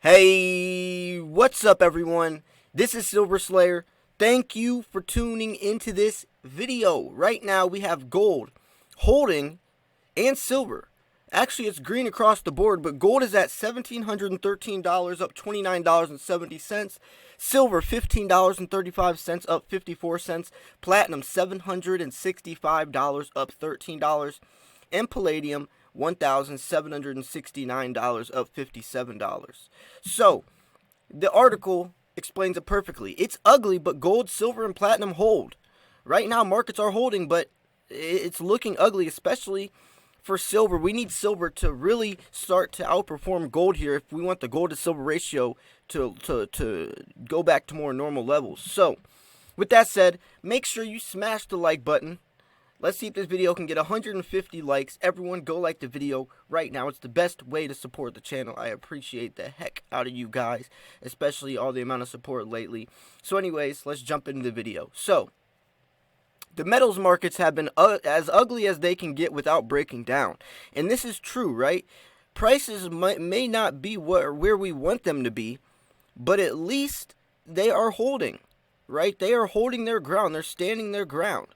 Hey, what's up everyone? This is Silver Slayer. Thank you for tuning into this video. Right now we have gold holding and silver. Actually, it's green across the board, but gold is at $1,713, up $29.70. Silver, $15.35, up 54 cents. Platinum, $765, up $13. And palladium, $1,769, up $57. So, the article explains it perfectly. It's ugly, but gold, silver, and platinum hold. Right now, markets are holding, but it's looking ugly, especially for silver. We need silver to really start to outperform gold here if we want the gold to silver ratio to go back to more normal levels. So, with that said, make sure you smash the like button. Let's see if this video can get 150 likes. Everyone go like the video right now. It's the best way to support the channel. I appreciate the heck out of you guys, especially all the amount of support lately. So anyways, let's jump into the video. So, the metals markets have been as ugly as they can get without breaking down. And this is true, right? Prices may not be where we want them to be, but at least they are holding, right? They are holding their ground. They're standing their ground.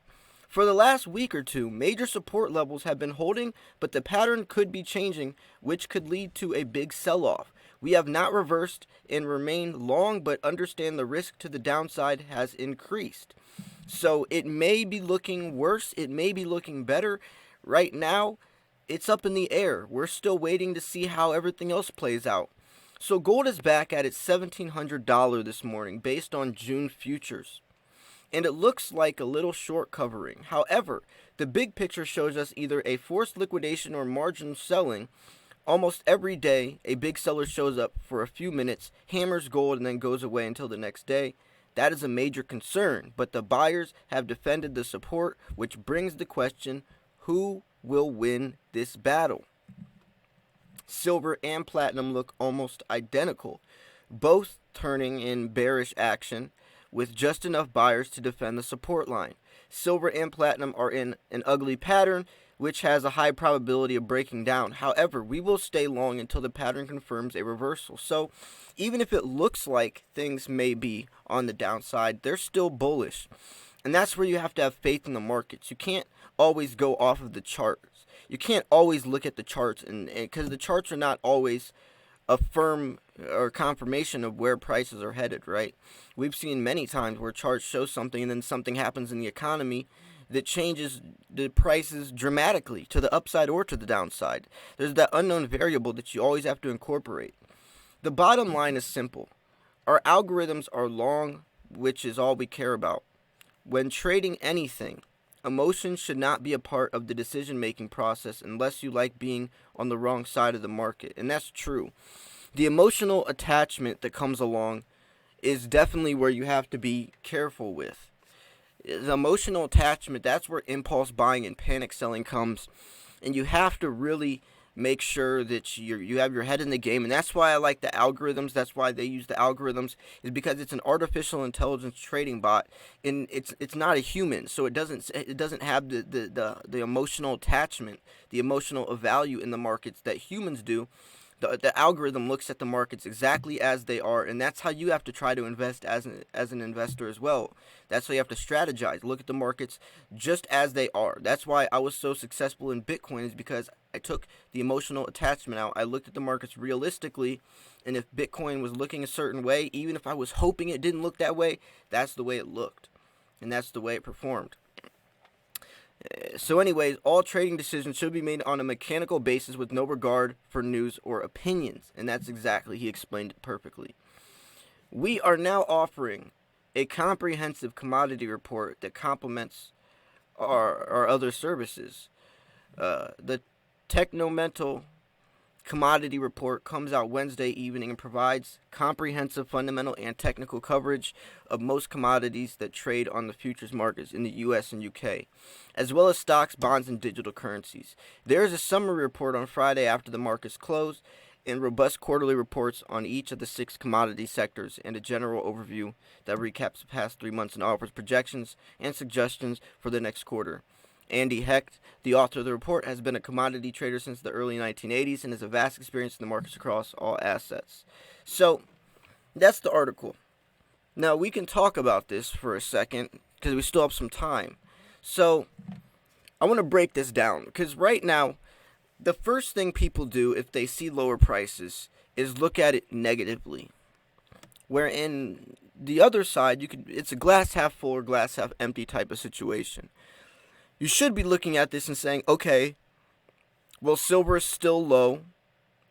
For the last week or two, major support levels have been holding, but the pattern could be changing, which could lead to a big sell-off. We have not reversed and remained long, but understand the risk to the downside has increased. So it may be looking worse, it may be looking better. Right now, it's up in the air. We're still waiting to see how everything else plays out. So gold is back at its $1,700 this morning based on June futures. And it looks like a little short covering. However, the big picture shows us either a forced liquidation or margin selling. Almost every day, a big seller shows up for a few minutes, hammers gold, and then goes away until the next day. That is a major concern, but the buyers have defended the support, which brings the question, who will win this battle? Silver and platinum look almost identical, both turning in bearish action, with just enough buyers to defend the support line. Silver and platinum are in an ugly pattern, which has a high probability of breaking down. However, we will stay long until the pattern confirms a reversal. So, even if it looks like things may be on the downside, they're still bullish. And that's where you have to have faith in the markets. You can't always go off of the charts. You can't always look at the charts, and because the charts are not always a firm or confirmation of where prices are headed, right? We've seen many times where charts show something and then something happens in the economy that changes the prices dramatically to the upside or to the downside. There's that unknown variable that you always have to incorporate. The bottom line is simple. Our algorithms are long, which is all we care about. When trading anything, emotion should not be a part of the decision-making process unless you like being on the wrong side of the market. And that's true. The emotional attachment that comes along is definitely where you have to be careful with. The emotional attachment, that's where impulse buying and panic selling comes. And you have to really make sure that you have your head in the game. And that's why I like the algorithms. That's why they use the algorithms, is because it's an artificial intelligence trading bot, and it's not a human, so it doesn't have the emotional attachment, the emotional value in the markets that humans do. The algorithm looks at the markets exactly as they are, and that's how you have to try to invest as an investor as well. That's how you have to strategize. Look at the markets just as they are. That's why I was so successful in Bitcoin, is because I took the emotional attachment out. I looked at the markets realistically, and if Bitcoin was looking a certain way, even if I was hoping it didn't look that way, that's the way it looked, and that's the way it performed. So anyways, all trading decisions should be made on a mechanical basis with no regard for news or opinions. And that's exactly, he explained it perfectly. We are now offering a comprehensive commodity report that complements our other services. The Technomental Commodity Report comes out Wednesday evening and provides comprehensive fundamental and technical coverage of most commodities that trade on the futures markets in the US and UK, as well as stocks, bonds, and digital currencies. There is a summary report on Friday after the markets close, and robust quarterly reports on each of the 6 commodity sectors, and a general overview that recaps the past 3 months and offers projections and suggestions for the next quarter. Andy Hecht, the author of the report, has been a commodity trader since the early 1980s and has a vast experience in the markets across all assets. So, that's the article. Now, we can talk about this for a second because we still have some time. So, I want to break this down because right now, the first thing people do if they see lower prices is look at it negatively. Wherein the other side, it's a glass half full or glass half empty type of situation. You should be looking at this and saying, okay, well, silver is still low,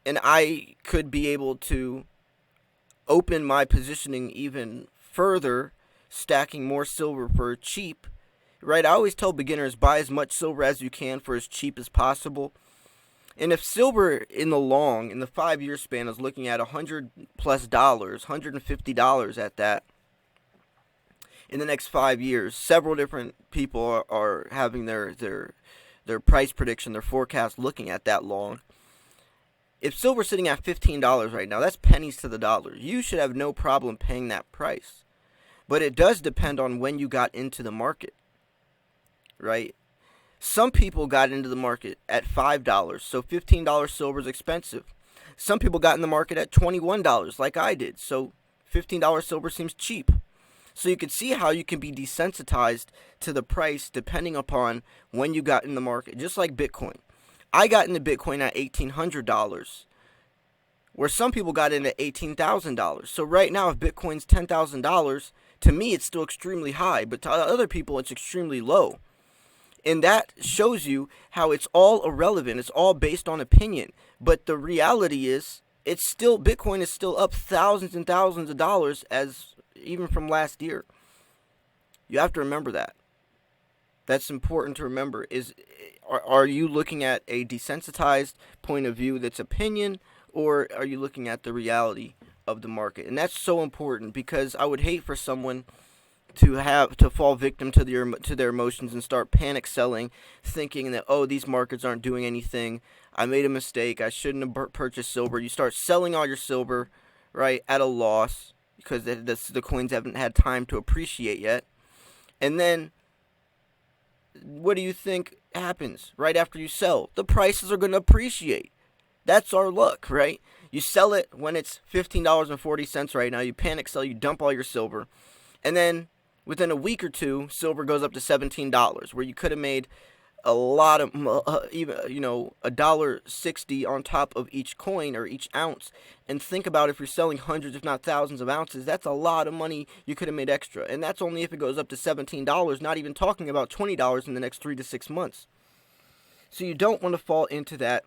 and I could be able to open my positioning even further, stacking more silver for cheap, right? I always tell beginners, buy as much silver as you can for as cheap as possible. And if silver in the 5-year span is looking at $100+ $150 at that, in the next 5 years, several different people are having their price prediction, their forecast looking at that long. If silver's sitting at $15 right now, that's pennies to the dollar. You should have no problem paying that price. But it does depend on when you got into the market, right? Some people got into the market at $5, so $15 silver is expensive. Some people got in the market at $21, like I did, so $15 silver seems cheap. So you can see how you can be desensitized to the price depending upon when you got in the market, just like Bitcoin. I got into Bitcoin at $1,800, where some people got in at $18,000. So right now, if Bitcoin's $10,000, to me it's still extremely high, but to other people it's extremely low. And that shows you how it's all irrelevant. It's all based on opinion. But the reality is, Bitcoin is still up thousands and thousands of dollars as even from last year. You have to remember that. That's important to remember. Are you looking at a desensitized point of view that's opinion, or are you looking at the reality of the market? And that's so important, because I would hate for someone to fall victim to their emotions and start panic selling, thinking that, oh, these markets aren't doing anything, I made a mistake, I shouldn't have purchased silver. You start selling all your silver, right, at a loss because the coins haven't had time to appreciate yet. And then what do you think happens right after you sell? The prices are going to appreciate. That's our luck, right? You sell it when it's $15.40 right now. You panic sell, you dump all your silver, and then within a week or two, silver goes up to $17, where you could have made a lot of, even $1.60 on top of each coin or each ounce. And think about, if you're selling hundreds, if not thousands of ounces, that's a lot of money you could have made extra. And that's only if it goes up to $17, not even talking about $20 in the next 3 to 6 months. So you don't want to fall into that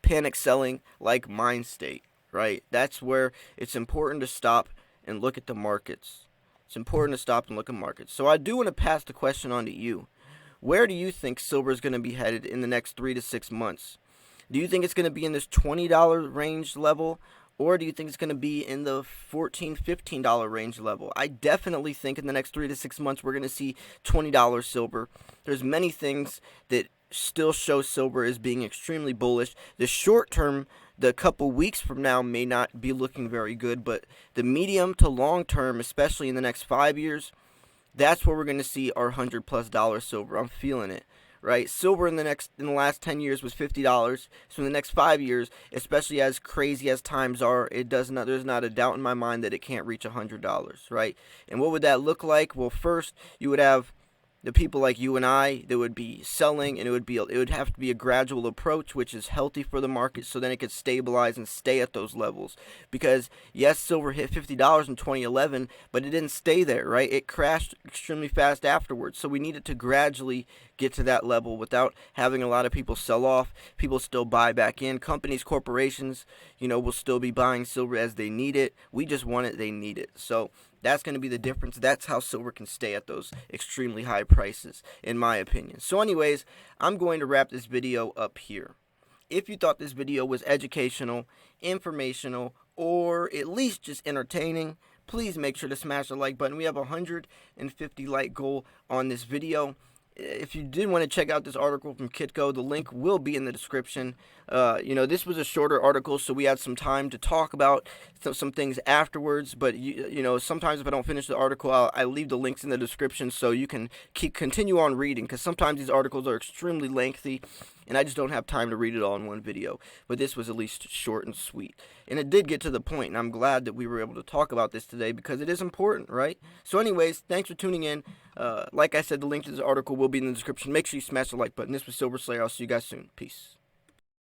panic selling like mind state, right? That's where it's important to stop and look at the markets. It's important to stop and look at markets. So I do want to pass the question on to you. Where do you think silver is going to be headed in the next 3 to 6 months? Do you think it's going to be in this $20 range level, or do you think it's going to be in the $14, $15 range level? I definitely think in the next 3 to 6 months we're going to see $20 silver. There's many things that still show silver as being extremely bullish. The short term, the couple weeks from now, may not be looking very good, but the medium to long term, especially in the next 5 years, that's where we're going to see our $100+ silver. I'm feeling it, right? Silver in the last 10 years was $50. So in the next 5 years, especially as crazy as times are, there's not a doubt in my mind that it can't reach $100, right? And what would that look like? Well, first, you would have the people like you and I that would be selling, and it would have to be a gradual approach, which is healthy for the market, so then it could stabilize and stay at those levels. Because yes, silver hit $50 in 2011, but it didn't stay there, right? It crashed extremely fast afterwards. So we needed to gradually get to that level without having a lot of people sell off. People still buy back in. Companies, corporations, will still be buying silver as they need it. We just want it, they need it. So that's going to be the difference. That's how silver can stay at those extremely high prices, in my opinion. So anyways, I'm going to wrap this video up here. If you thought this video was educational, informational, or at least just entertaining, please make sure to smash the like button. We have a 150 like goal on this video. if you did want to check out this article from Kitco, the link will be in the description. This was a shorter article, so we had some time to talk about some things afterwards. But sometimes if I don't finish the article, I leave the links in the description so you can continue on reading. Because sometimes these articles are extremely lengthy, and I just don't have time to read it all in one video. But this was at least short and sweet, and it did get to the point. And I'm glad that we were able to talk about this today because it is important, right? So, anyways, thanks for tuning in. Like I said, the link to this article will be in the description. Make sure you smash the like button. This was Silver Slayer. I'll see you guys soon. Peace.